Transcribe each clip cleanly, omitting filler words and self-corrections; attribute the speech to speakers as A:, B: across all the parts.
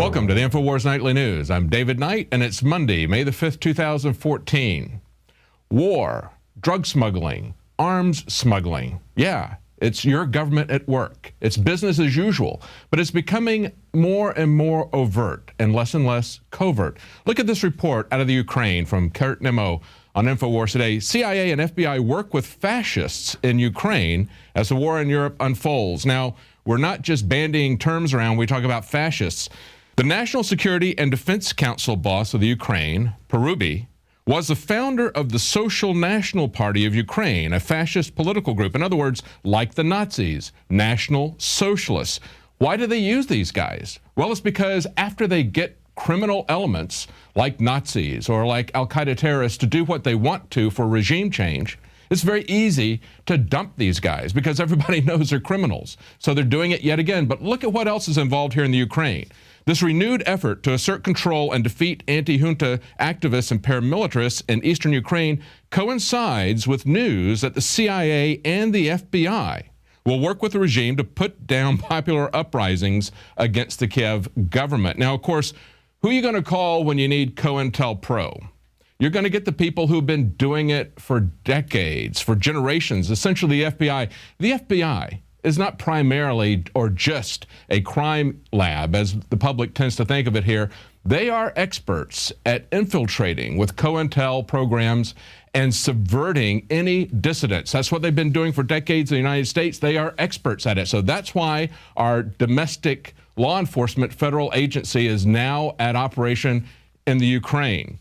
A: Welcome to the InfoWars Nightly News. I'm David Knight, and it's Monday, May the 5th, 2014. War, drug smuggling, arms smuggling. Yeah, it's your government at work. It's business as usual, but it's becoming more and more overt and less covert. Look at this report out of the Ukraine from Kurt Nemo on InfoWars today. CIA and FBI work with fascists in Ukraine as the war in Europe unfolds. Now, we're not just bandying terms around. We talk about fascists. The National Security and Defense Council boss of the Ukraine, Parubi, was the founder of the Social National Party of Ukraine, a fascist political group. In other words, like the Nazis, National Socialists. Why do they use these guys? Well, it's because after they get criminal elements like Nazis or like al-Qaeda terrorists to do what they want to for regime change, it's very easy to dump these guys because everybody knows they're criminals. So they're doing it yet again. But look at what else is involved here in the Ukraine. This renewed effort to assert control and defeat anti-junta activists and paramilitarists in eastern Ukraine coincides with news that the CIA and the FBI will work with the regime to put down popular uprisings against the Kiev government. Now, of course, who are you going to call when you need COINTELPRO? You're going to get the people who've been doing it for decades, for generations, essentially the FBI. The FBI is not primarily or just a crime lab, as the public tends to think of it here. They are experts at infiltrating with COINTEL programs and subverting any dissidents. That's what they've been doing for decades in the United States. They are experts at it. So that's why our domestic law enforcement federal agency is now at operation in the Ukraine.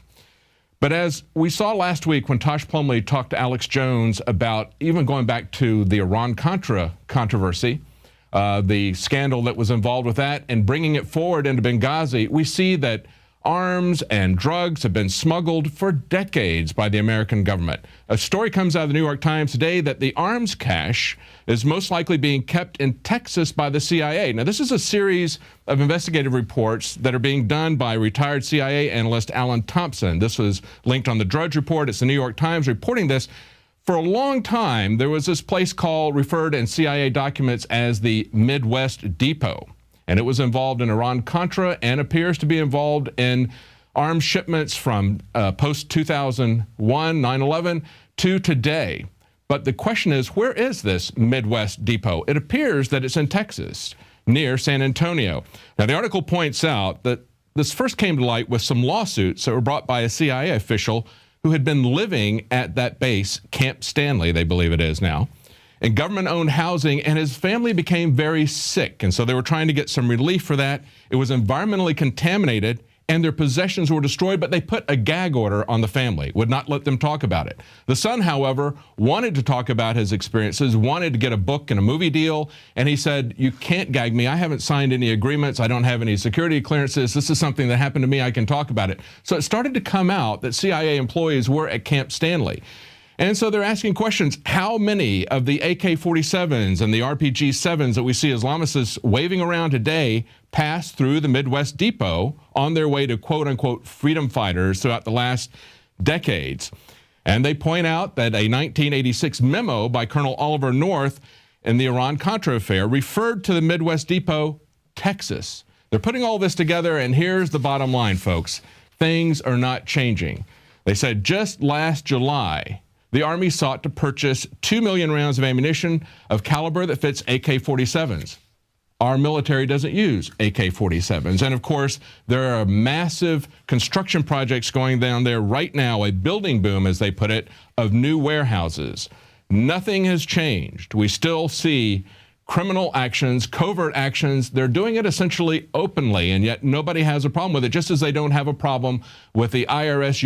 A: But as we saw last week when Tosh Plumlee talked to Alex Jones about even going back to the Iran-Contra controversy, the scandal that was involved with that, and bringing it forward into Benghazi, we see that arms and drugs have been smuggled for decades by the American government. A story comes out of the New York Times today that the arms cache is most likely being kept in Texas by the CIA. Now, this is a series of investigative reports that are being done by retired CIA analyst Alan Thompson. This was linked on the Drudge Report. It's the New York Times reporting this. For a long time, there was this place referred in CIA documents as the Midwest Depot. And it was involved in Iran-Contra and appears to be involved in arms shipments from post-2001, 9/11 to today. But the question is, where is this Midwest Depot? It appears that it's in Texas, near San Antonio. Now, the article points out that this first came to light with some lawsuits that were brought by a CIA official who had been living at that base, Camp Stanley, they believe it is now, in government-owned housing, and his family became very sick. And so they were trying to get some relief for that. It was environmentally contaminated, and their possessions were destroyed, but they put a gag order on the family, would not let them talk about it. The son, however, wanted to talk about his experiences, wanted to get a book and a movie deal, and he said, "You can't gag me. I haven't signed any agreements. I don't have any security clearances. This is something that happened to me. I can talk about it." So it started to come out that CIA employees were at Camp Stanley. And so they're asking questions. How many of the AK-47s and the RPG-7s that we see Islamists waving around today pass through the Midwest Depot on their way to quote-unquote freedom fighters throughout the last decades? And they point out that a 1986 memo by Colonel Oliver North in the Iran-Contra affair referred to the Midwest Depot, Texas. They're putting all this together, and here's the bottom line, folks. Things are not changing. They said just last July, the Army sought to purchase 2 million rounds of ammunition of caliber that fits AK-47s. Our military doesn't use AK-47s. And of course, there are massive construction projects going down there right now, a building boom, as they put it, of new warehouses. Nothing has changed. We still see criminal actions, covert actions. They're doing it essentially openly, and yet nobody has a problem with it, just as they don't have a problem with the IRS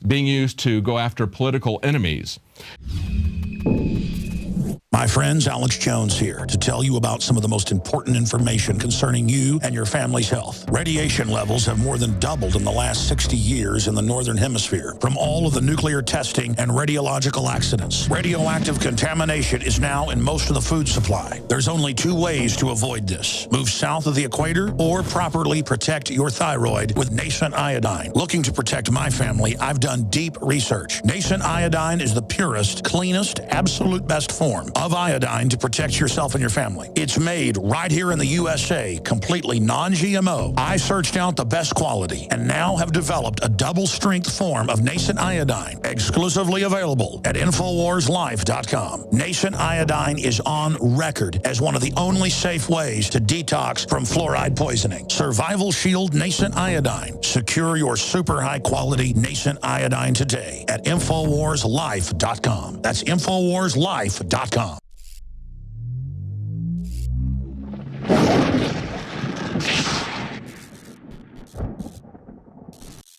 A: being used to go after political enemies.
B: My friends, Alex Jones here to tell you about some of the most important information concerning you and your family's health. Radiation levels have more than doubled in the last 60 years in the Northern Hemisphere from all of the nuclear testing and radiological accidents. Radioactive contamination is now in most of the food supply. There's only two ways to avoid this. Move south of the equator or properly protect your thyroid with nascent iodine. Looking to protect my family, I've done deep research. Nascent iodine is the purest, cleanest, absolute best form of iodine to protect yourself and your family. It's made right here in the USA, completely non-GMO. I searched out the best quality and now have developed a double-strength form of nascent iodine, exclusively available at InfoWarsLife.com. Nascent iodine is on record as one of the only safe ways to detox from fluoride poisoning. Survival Shield Nascent Iodine. Secure your super high-quality nascent iodine today at InfoWarsLife.com. That's InfoWarsLife.com.